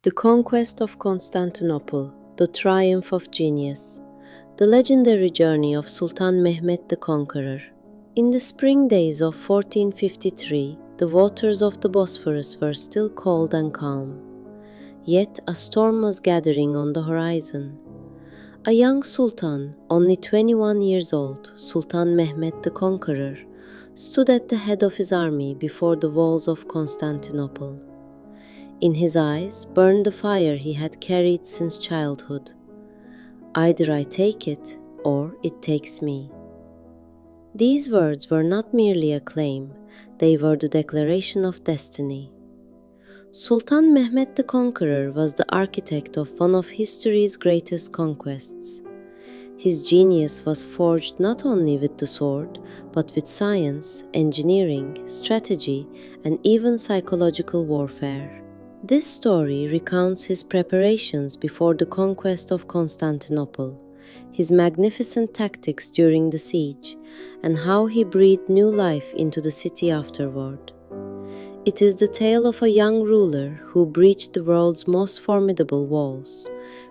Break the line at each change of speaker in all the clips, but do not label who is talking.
The Conquest of Constantinople, the Triumph of Genius, the legendary journey of Sultan Mehmed the Conqueror. In the spring days of 1453, the waters of the Bosphorus were still cold and calm. Yet a storm was gathering on the horizon. A young sultan, only 21 years old, Sultan Mehmed the Conqueror, stood at the head of his army before the walls of Constantinople. In his eyes burned the fire he had carried since childhood. Either I take it, or it takes me. These words were not merely a claim, they were the declaration of destiny. Sultan Mehmed the Conqueror was the architect of one of history's greatest conquests. His genius was forged not only with the sword, but with science, engineering, strategy, and even psychological warfare. This story recounts his preparations before the conquest of Constantinople, his magnificent tactics during the siege, and how he breathed new life into the city afterward. It is the tale of a young ruler who breached the world's most formidable walls,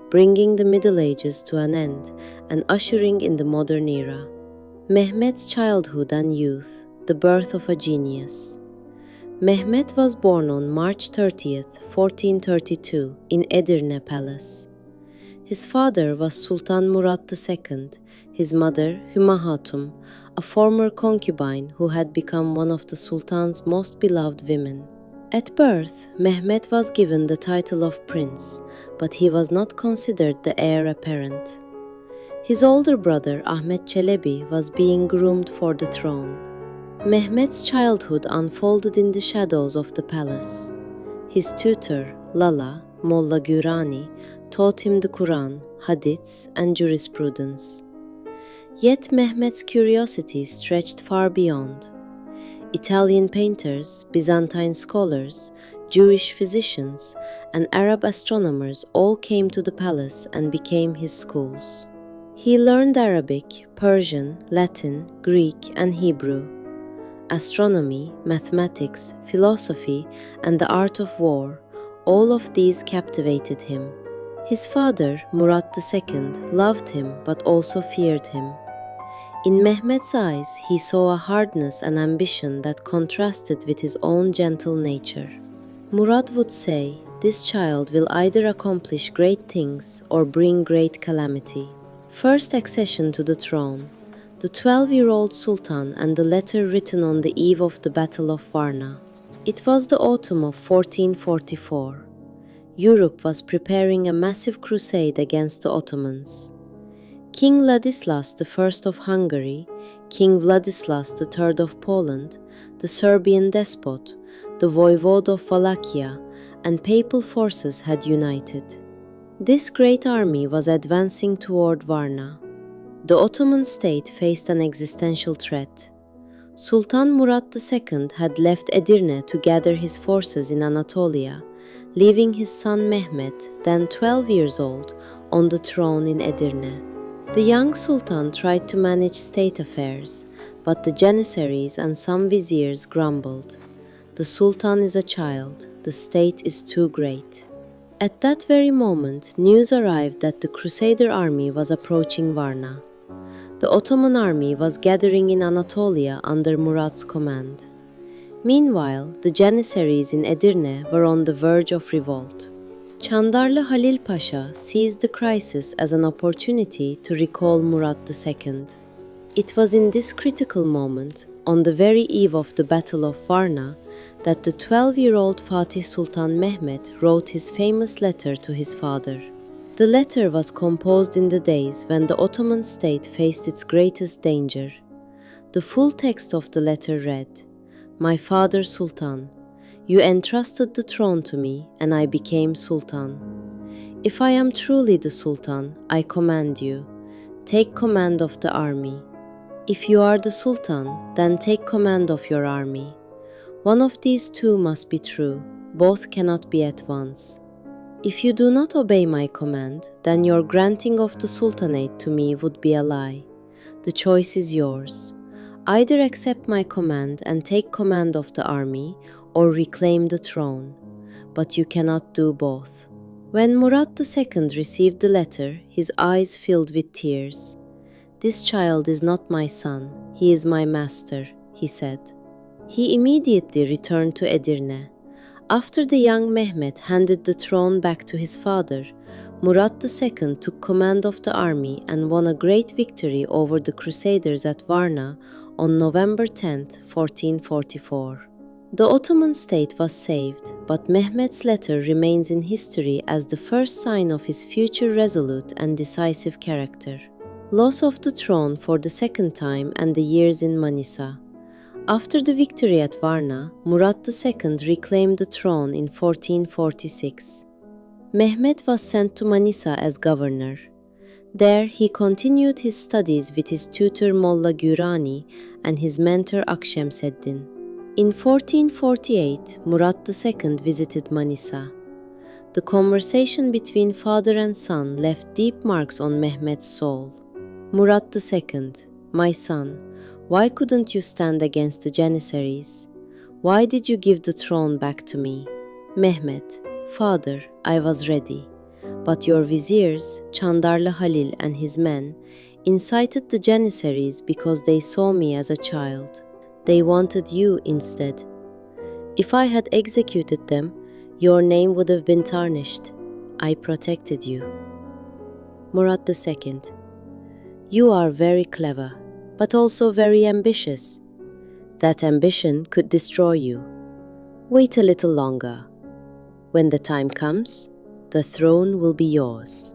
bringing the Middle Ages to an end and ushering in the modern era. Mehmed's childhood and youth, the birth of a genius. Mehmed was born on March 30th, 1432, in Edirne Palace. His father was Sultan Murad II, his mother Hüma Hatun, a former concubine who had become one of the Sultan's most beloved women. At birth, Mehmed was given the title of prince, but he was not considered the heir apparent. His older brother Ahmet Çelebi was being groomed for the throne. Mehmed's childhood unfolded in the shadows of the palace. His tutor, Lala, Molla Gürani, taught him the Quran, hadiths, and jurisprudence. Yet Mehmed's curiosity stretched far beyond. Italian painters, Byzantine scholars, Jewish physicians, and Arab astronomers all came to the palace and became his schools. He learned Arabic, Persian, Latin, Greek, and Hebrew. Astronomy, mathematics, philosophy, and the art of war, all of these captivated him. His father, Murad II, loved him but also feared him. In Mehmed's eyes, he saw a hardness and ambition that contrasted with his own gentle nature. Murad would say, "This child will either accomplish great things or bring great calamity." First accession to the throne. The 12-year-old Sultan and the letter written on the eve of the Battle of Varna. It was the autumn of 1444. Europe was preparing a massive crusade against the Ottomans. King Ladislas I of Hungary, King Vladislas III of Poland, the Serbian despot, the voivode of Wallachia, and papal forces had united. This great army was advancing toward Varna. The Ottoman state faced an existential threat. Sultan Murad II had left Edirne to gather his forces in Anatolia, leaving his son Mehmed, then 12 years old, on the throne in Edirne. The young sultan tried to manage state affairs, but the janissaries and some viziers grumbled. The sultan is a child, the state is too great. At that very moment, news arrived that the Crusader army was approaching Varna. The Ottoman army was gathering in Anatolia under Murad's command. Meanwhile, the janissaries in Edirne were on the verge of revolt. Chandarlı Halil Pasha seized the crisis as an opportunity to recall Murad II. It was in this critical moment, on the very eve of the Battle of Varna, that the 12-year-old Fatih Sultan Mehmet wrote his famous letter to his father. The letter was composed in the days when the Ottoman state faced its greatest danger. The full text of the letter read, "My father Sultan, you entrusted the throne to me and I became Sultan. If I am truly the Sultan, I command you, take command of the army. If you are the Sultan, then take command of your army. One of these two must be true, both cannot be at once. If you do not obey my command, then your granting of the Sultanate to me would be a lie. The choice is yours. Either accept my command and take command of the army, or reclaim the throne. But you cannot do both." When Murat II received the letter, his eyes filled with tears. "This child is not my son, he is my master," he said. He immediately returned to Edirne. After the young Mehmed handed the throne back to his father, Murat II took command of the army and won a great victory over the Crusaders at Varna on November 10, 1444. The Ottoman state was saved, but Mehmed's letter remains in history as the first sign of his future resolute and decisive character. Loss of the throne for the second time and the years in Manisa. After the victory at Varna, Murat II reclaimed the throne in 1446. Mehmed was sent to Manisa as governor. There, he continued his studies with his tutor Molla Gürani and his mentor Akşemseddin. In 1448, Murat II visited Manisa. The conversation between father and son left deep marks on Mehmed's soul. "Murat II, my son, why couldn't you stand against the Janissaries? Why did you give the throne back to me?" "Mehmed, father, I was ready. But your viziers, Chandarlı Halil and his men, incited the Janissaries because they saw me as a child. They wanted you instead. If I had executed them, your name would have been tarnished. I protected you." Murat II, you are very clever, but also very ambitious. That ambition could destroy you. Wait a little longer. When the time comes, the throne will be yours.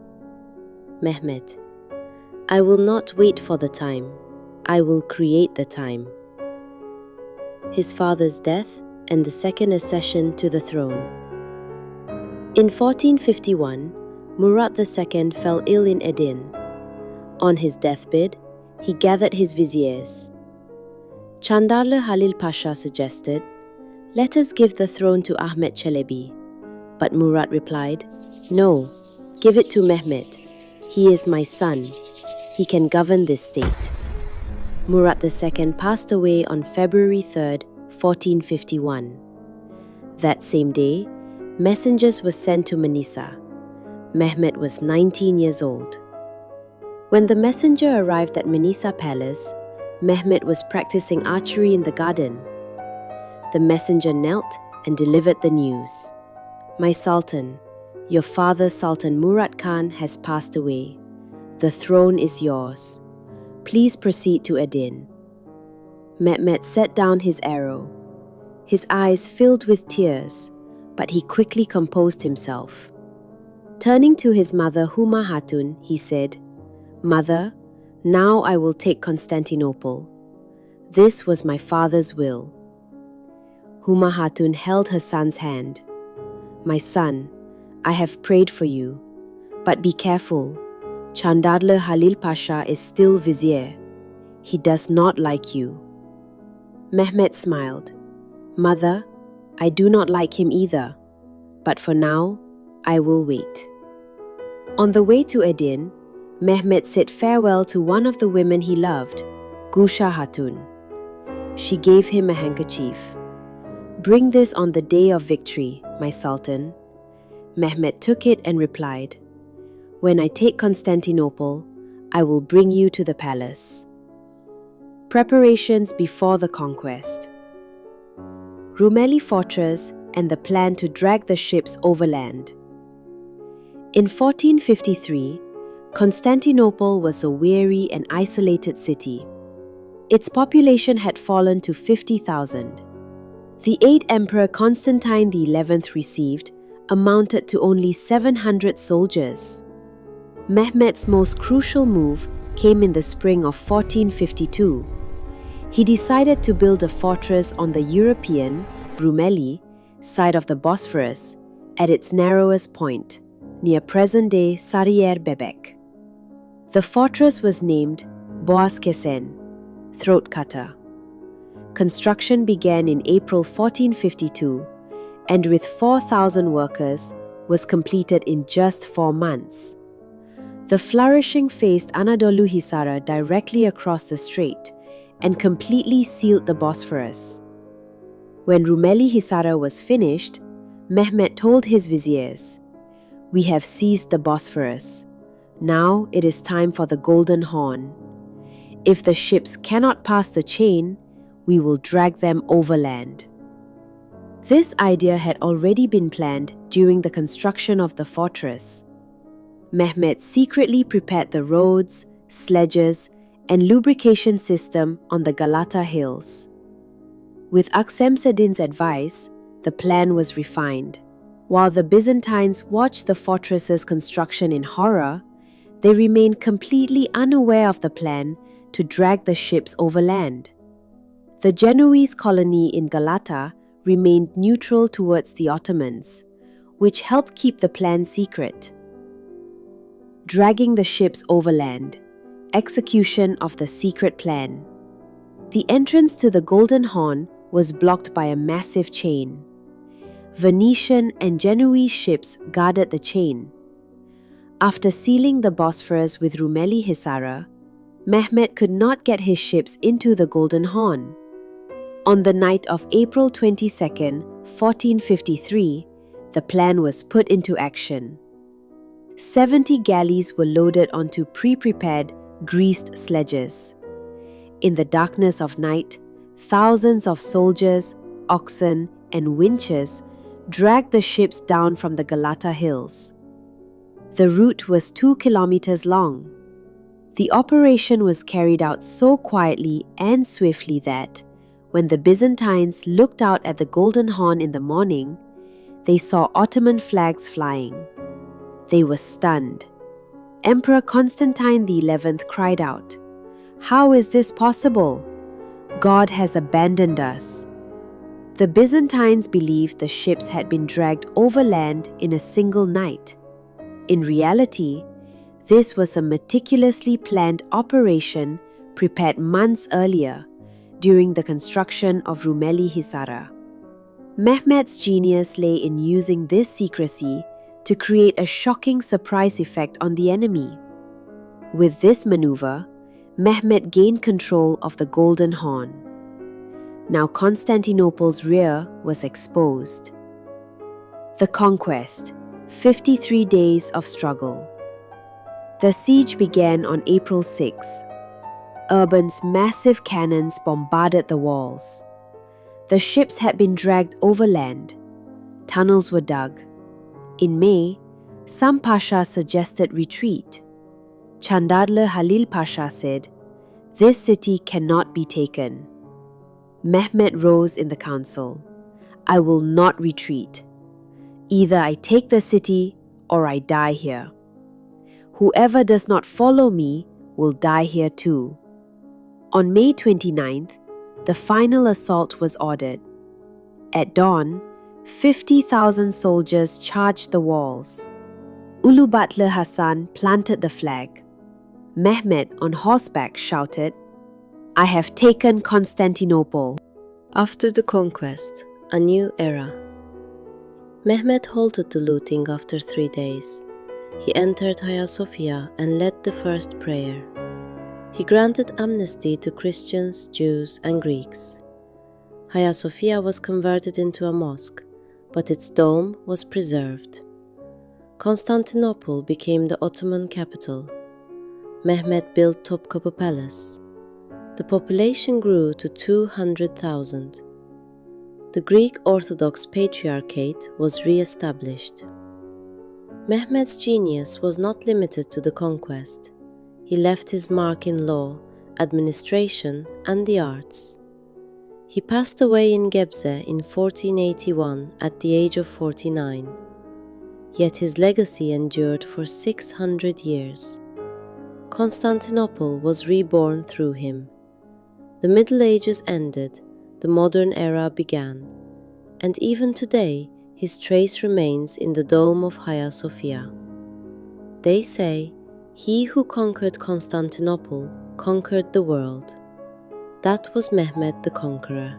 Mehmed, I will not wait for the time. I will create the time. His father's death and the second accession to the throne. In 1451, Murat II fell ill in Edirne. On his deathbed, he gathered his viziers. Chandarlı Halil Pasha suggested, "Let us give the throne to Ahmet Çelebi." But Murat replied, "No, give it to Mehmed. He is my son. He can govern this state." Murat II passed away on February 3, 1451. That same day, messengers were sent to Manisa. Mehmed was 19 years old. When the messenger arrived at Manisa Palace, Mehmed was practicing archery in the garden. The messenger knelt and delivered the news. "My Sultan, your father Sultan Murat Khan has passed away. The throne is yours. Please proceed to Edirne." Mehmed set down his arrow. His eyes filled with tears, but he quickly composed himself. Turning to his mother Huma Hatun, he said, "Mother, now I will take Constantinople. This was my father's will." Huma Hatun held her son's hand. "My son, I have prayed for you, but be careful. Chandarlı Halil Pasha is still vizier. He does not like you." Mehmed smiled. "Mother, I do not like him either, but for now, I will wait." On the way to Edirne, Mehmed said farewell to one of the women he loved, Gusha Hatun. She gave him a handkerchief. "Bring this on the day of victory, my Sultan." Mehmed took it and replied, "When I take Constantinople, I will bring you to the palace." Preparations before the conquest. Rumeli Fortress and the plan to drag the ships overland. In 1453, Constantinople was a weary and isolated city. Its population had fallen to 50,000. The aid Emperor Constantine XI received amounted to only 700 soldiers. Mehmed's most crucial move came in the spring of 1452. He decided to build a fortress on the European, Rumeli, side of the Bosphorus at its narrowest point, near present-day Sarıyer Bebek. The fortress was named Boğaz Kesen, throat cutter. Construction began in April 1452, and with 4,000 workers, was completed in just 4 months. The flourishing faced Anadolu Hisarı directly across the strait and completely sealed the Bosphorus. When Rumeli Hisarı was finished, Mehmed told his viziers,
We have seized the Bosphorus. Now it is time for the Golden Horn. If the ships cannot pass the chain, we will drag them overland. This idea had already been planned during the construction of the fortress. Mehmed secretly prepared the roads, sledges, and lubrication system on the Galata hills. With Aksemseddin's advice, the plan was refined. While the Byzantines watched the fortress's construction in horror, they remained completely unaware of the plan to drag the ships overland. The Genoese colony in Galata remained neutral towards the Ottomans, which helped keep the plan secret. Dragging the ships overland. Execution of the secret plan. The entrance to the Golden Horn was blocked by a massive chain. Venetian and Genoese ships guarded the chain. After sealing the Bosphorus with Rumeli Hisara, Mehmed could not get his ships into the Golden Horn. On the night of April 22, 1453, the plan was put into action. 70 galleys were loaded onto pre-prepared, greased sledges. In the darkness of night, thousands of soldiers, oxen, and winches dragged the ships down from the Galata hills. The route was 2 kilometers long. The operation was carried out so quietly and swiftly that, when the Byzantines looked out at the Golden Horn in the morning, they saw Ottoman flags flying. They were stunned. Emperor Constantine XI cried out, "How is this possible? God has abandoned us." The Byzantines believed the ships had been dragged overland in a single night. In reality, this was a meticulously planned operation prepared months earlier, during the construction of Rumeli Hisara. Mehmed's genius lay in using this secrecy to create a shocking surprise effect on the enemy. With this maneuver, Mehmed gained control of the Golden Horn. Now Constantinople's rear was exposed. The Conquest, 53 days of struggle. The siege began on April 6. Urban's massive cannons bombarded the walls. The ships had been dragged overland. Tunnels were dug. In May, some Pasha suggested retreat. Chandadlı Halil Pasha said, "This city cannot be taken." Mehmed rose in the council. "I will not retreat. Either I take the city or I die here. Whoever does not follow me will die here too." On May 29th, the final assault was ordered. At dawn, 50,000 soldiers charged the walls. Ulubatlı Hasan planted the flag. Mehmed on horseback shouted, "I have taken Constantinople."
After the conquest, a new era. Mehmed halted the looting after 3 days. He entered Hagia Sophia and led the first prayer. He granted amnesty to Christians, Jews, and Greeks. Hagia Sophia was converted into a mosque, but its dome was preserved. Constantinople became the Ottoman capital. Mehmed built Topkapı Palace. The population grew to 200,000. The Greek Orthodox Patriarchate was re-established. Mehmed's genius was not limited to the conquest. He left his mark in law, administration, and the arts. He passed away in Gebze in 1481 at the age of 49. Yet his legacy endured for 600 years. Constantinople was reborn through him. The Middle Ages ended, the modern era began, and even today his trace remains in the dome of Hagia Sophia. They say, "He who conquered Constantinople conquered the world." That was Mehmed the Conqueror.